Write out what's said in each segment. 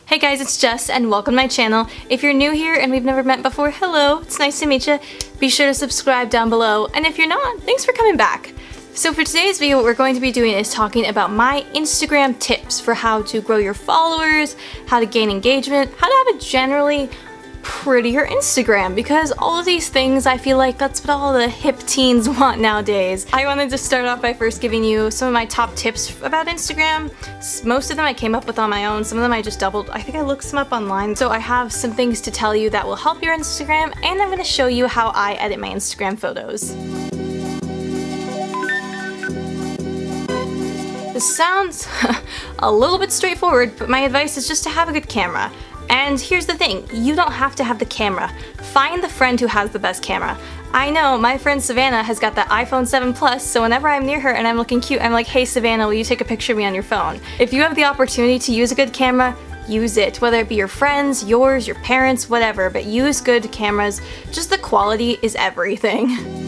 Hey guys, it's Jess and welcome to my channel. If you're new here and we've never met before, hello, it's nice to meet you. Be sure to subscribe down below, and if you're not, thanks for coming back. So for today's video, what we're going to be doing is talking about my Instagram tips for how to grow your followers, how to gain engagement, how to have a generally prettier Instagram, because all of these things, I feel like that's what all the hip teens want nowadays. I wanted to start off by first giving you some of my top tips about Instagram. Most of them I came up with on my own, some of them I just doubled. I think I looked some up online. So I have some things to tell you that will help your Instagram, and I'm going to show you how I edit my Instagram photos. This sounds a little bit straightforward, but my advice is just to have a good camera. And here's the thing, you don't have to have the camera. Find the friend who has the best camera. I know, my friend Savannah has got that iPhone 7 Plus, so whenever I'm near her and I'm looking cute, I'm like, hey Savannah, will you take a picture of me on your phone? If you have the opportunity to use a good camera, use it. Whether it be your friends, yours, your parents, whatever, but use good cameras. Just the quality is everything.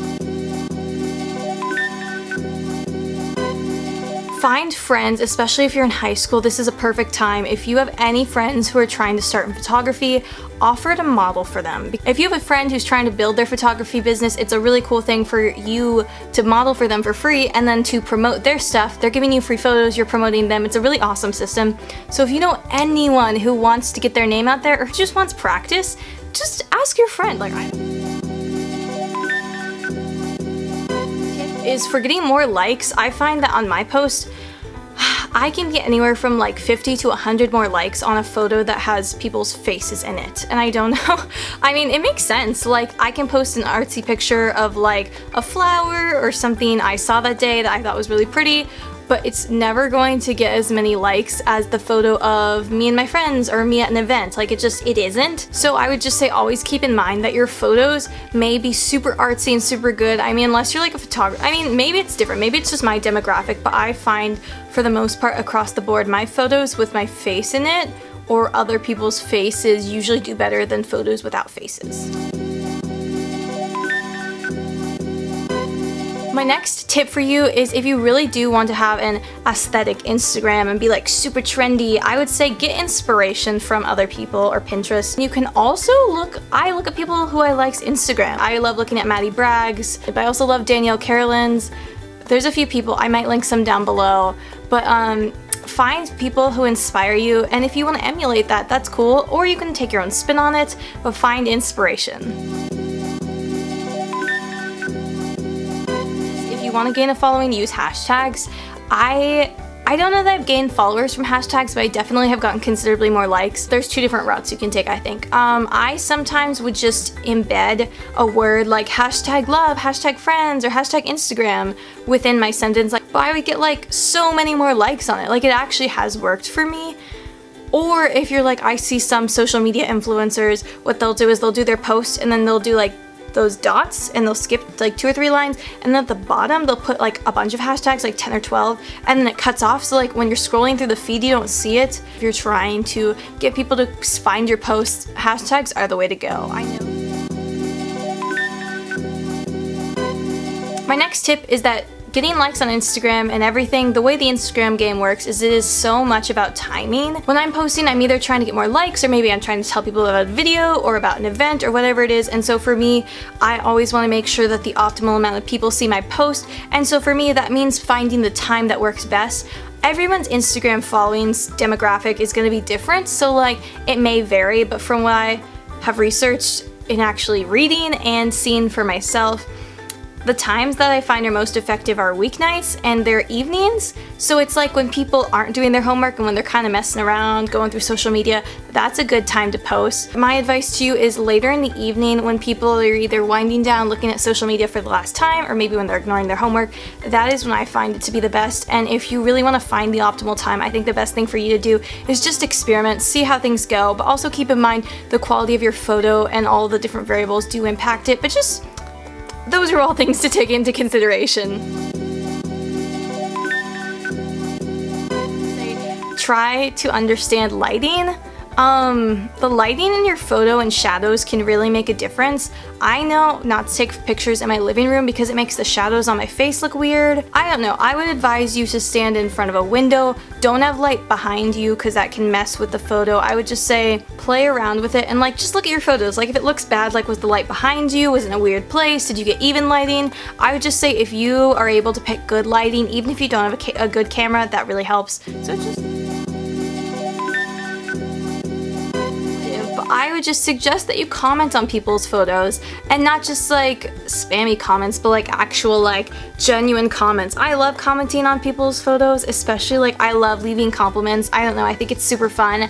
Find friends, especially if you're in high school. This is a perfect time. If you have any friends who are trying to start in photography, offer to model for them. If you have a friend who's trying to build their photography business, it's a really cool thing for you to model for them for free and then to promote their stuff. They're giving you free photos, you're promoting them. It's a really awesome system. So if you know anyone who wants to get their name out there or just wants practice, just ask your friend. Is for getting more likes. I find that on my post, I can get anywhere from like 50 to 100 more likes on a photo that has people's faces in it. And I don't know, I mean, it makes sense. Like, I can post an artsy picture of like a flower or something I saw that day that I thought was really pretty, but it's never going to get as many likes as the photo of me and my friends or me at an event. Like, it isn't. So I would just say always keep in mind that your photos may be super artsy and super good. I mean, unless you're like a photographer. I mean, maybe it's different. Maybe it's just my demographic, but I find for the most part across the board, my photos with my face in it or other people's faces usually do better than photos without faces. My next tip for you is if you really do want to have an aesthetic Instagram and be like super trendy, I would say get inspiration from other people or Pinterest. You can also I look at people who I like's Instagram. I love looking at Maddie Bragg's, but I also love Danielle Carolyn's. There's a few people, I might link some down below, but find people who inspire you, and if you want to emulate that, that's cool, or you can take your own spin on it, but find inspiration. If you want to gain a following, use hashtags. I don't know that I've gained followers from hashtags, but I definitely have gotten considerably more likes. There's two different routes you can take, I think. I sometimes would just embed a word like hashtag love, hashtag friends, or hashtag Instagram within my sentence. Like, I would get like so many more likes on it. Like, it actually has worked for me. Or if you're like, I see some social media influencers, what they'll do is they'll do their post and then they'll do like those dots and they'll skip like 2 or 3 lines, and then at the bottom they'll put like a bunch of hashtags, like 10 or 12, and then it cuts off, so like when you're scrolling through the feed you don't see it. If you're trying to get people to find your posts, hashtags are the way to go. I know. My next tip is that getting likes on Instagram and everything, the way the Instagram game works is it is so much about timing. When I'm posting, I'm either trying to get more likes or maybe I'm trying to tell people about a video or about an event or whatever it is. And so for me, I always want to make sure that the optimal amount of people see my post. And so for me, that means finding the time that works best. Everyone's Instagram followings demographic is going to be different, so like it may vary, but from what I have researched in actually reading and seeing for myself, the times that I find are most effective are weeknights and they're evenings. So it's like when people aren't doing their homework and when they're kind of messing around, going through social media, that's a good time to post. My advice to you is later in the evening when people are either winding down looking at social media for the last time or maybe when they're ignoring their homework. That is when I find it to be the best. And if you really want to find the optimal time, I think the best thing for you to do is just experiment, see how things go, but also keep in mind the quality of your photo and all the different variables do impact it, but just those are all things to take into consideration. Try to understand lighting. The lighting in your photo and shadows can really make a difference. I know not to take pictures in my living room because it makes the shadows on my face look weird. I don't know, I would advise you to stand in front of a window. Don't have light behind you because that can mess with the photo. I would just say play around with it and like just look at your photos. Like if it looks bad, like was the light behind you, was in a weird place, did you get even lighting? I would just say if you are able to pick good lighting, even if you don't have a good camera, that really helps. So just I would just suggest that you comment on people's photos and not just like spammy comments, but like actual like genuine comments. I love commenting on people's photos, especially like I love leaving compliments. I don't know, I think it's super fun.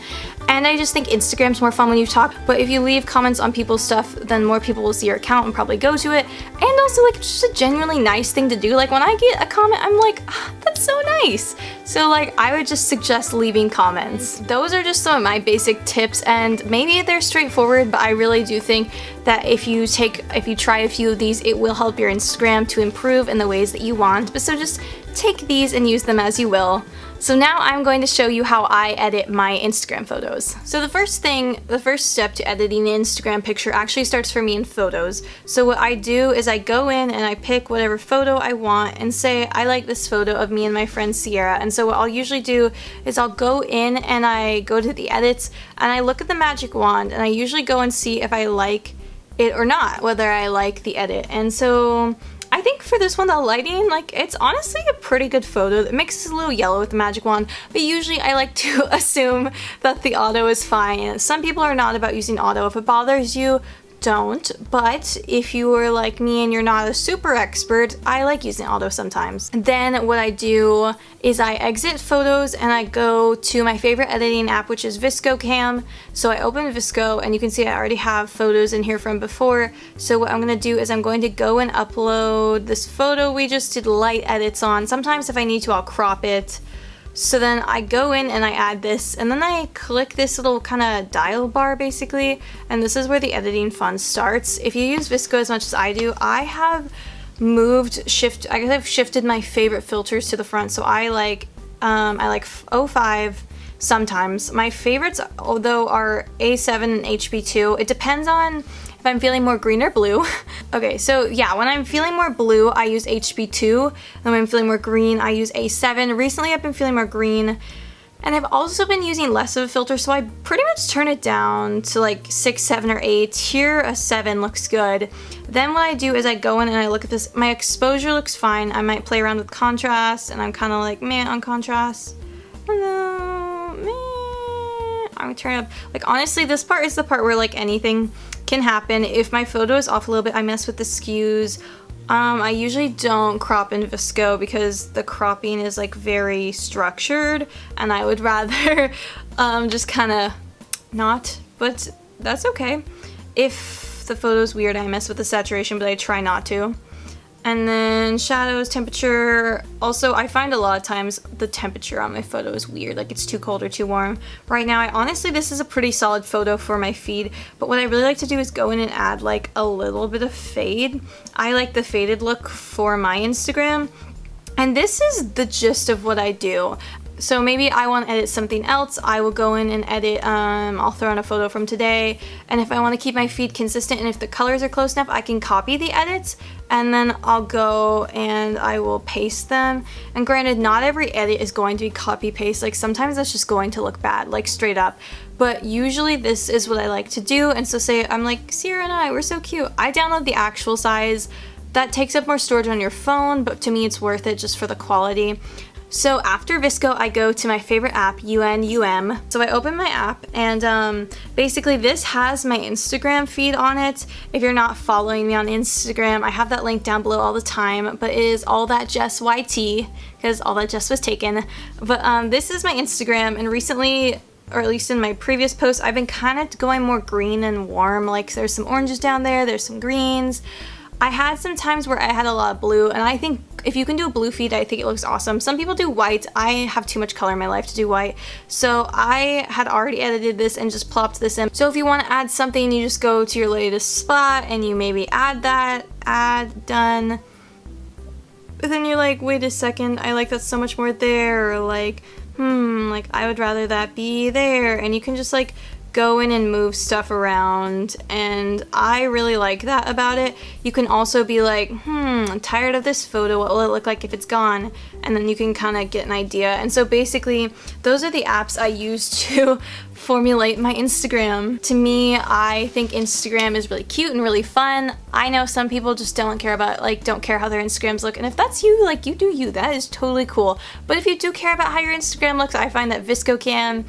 And I just think Instagram's more fun when you talk, but if you leave comments on people's stuff, then more people will see your account and probably go to it. And also like it's just a genuinely nice thing to do. Like when I get a comment, I'm like, oh, that's so nice. So like I would just suggest leaving comments. Those are just some of my basic tips, and maybe they're straightforward, but I really do think that if you try a few of these, it will help your Instagram to improve in the ways that you want. But so just take these and use them as you will. So now I'm going to show you how I edit my Instagram photos. So the first step to editing an Instagram picture actually starts for me in Photos. So what I do is I go in and I pick whatever photo I want and say I like this photo of me and my friend Sierra. And so what I'll usually do is I'll go in and I go to the edits and I look at the magic wand and I usually go and see if I like it or not, whether I like the edit. And so I think for this one, the lighting, like, it's honestly a pretty good photo. It makes it a little yellow with the magic wand, but usually I like to assume that the auto is fine. Some people are not about using auto. If it bothers you, don't. But if you are like me and you're not a super expert, I like using auto sometimes. And then what I do is I exit Photos and I go to my favorite editing app, which is VSCOcam. So I open VSCO and you can see I already have photos in here from before. So what I'm gonna do is I'm going to go and upload this photo we just did light edits on. Sometimes if I need to, I'll crop it. So then I go in and I add this, and then I click this little kind of dial bar basically, and this is where the editing fun starts. If you use VSCO as much as I do, I have shifted my favorite filters to the front. So I like O5 sometimes. My favorites, although, are A7 and HB2. It depends on if I'm feeling more green or blue. Okay, so yeah, when I'm feeling more blue, I use HB2, and when I'm feeling more green, I use A7. Recently, I've been feeling more green, and I've also been using less of a filter, so I pretty much turn it down to like 6, 7, or 8. Here, a 7 looks good. Then what I do is I go in and I look at this. My exposure looks fine. I might play around with contrast, and I'm kind of like, meh on contrast. No, meh. I'm gonna turn it up. Like, honestly, this part is the part where like anything can happen. If my photo is off a little bit, I mess with the skews. I usually don't crop in VSCO because the cropping is like very structured, and I would rather just kind of not, but that's okay. If the photo's weird, I mess with the saturation, but I try not to. And then shadows, temperature. Also, I find a lot of times the temperature on my photo is weird, like it's too cold or too warm. Right now, honestly, this is a pretty solid photo for my feed, but what I really like to do is go in and add like a little bit of fade. I like the faded look for my Instagram, and this is the gist of what I do. So maybe I want to edit something else, I will go in and edit, I'll throw in a photo from today, and if I want to keep my feed consistent and if the colors are close enough, I can copy the edits, and then I'll go and I will paste them. And granted, not every edit is going to be copy paste, like sometimes that's just going to look bad, like straight up. But usually this is what I like to do, and so say I'm like, Sierra and I, we're so cute. I download the actual size. That takes up more storage on your phone, but to me it's worth it just for the quality. So after VSCO, I go to my favorite app, UNUM. So I open my app, and basically this has my Instagram feed on it. If you're not following me on Instagram, I have that link down below all the time, but it is All That Jess YT, because All That Jess was taken. But this is my Instagram, and recently, or at least in my previous posts, I've been kind of going more green and warm. Like there's some oranges down there, there's some greens. I had some times where I had a lot of blue, and I think if you can do a blue feed, I think it looks awesome. Some people do white. I have too much color in my life to do white. So I had already edited this and just plopped this in. So if you want to add something, you just go to your latest spot and you maybe add that, add, done. But then you're like, wait a second, I like that so much more there, or like, like I would rather that be there, and you can just like go in and move stuff around, and I really like that about it. You can also be like, I'm tired of this photo, what will it look like if it's gone? And then you can kind of get an idea. And so basically, those are the apps I use to formulate my Instagram. To me, I think Instagram is really cute and really fun. I know some people just don't care how their Instagrams look, and if that's you, like, you do you, that is totally cool. But if you do care about how your Instagram looks, I find that VSCOcam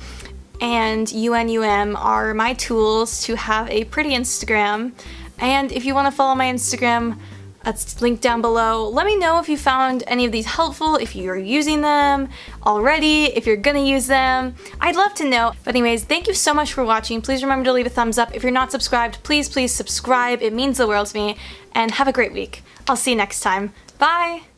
and UNUM are my tools to have a pretty Instagram. And if you want to follow my Instagram, that's linked down below. Let me know if you found any of these helpful, if you're using them already, if you're gonna use them. I'd love to know. But anyways, thank you so much for watching. Please remember to leave a thumbs up. If you're not subscribed, please subscribe. It means the world to me. And have a great week. I'll see you next time. Bye!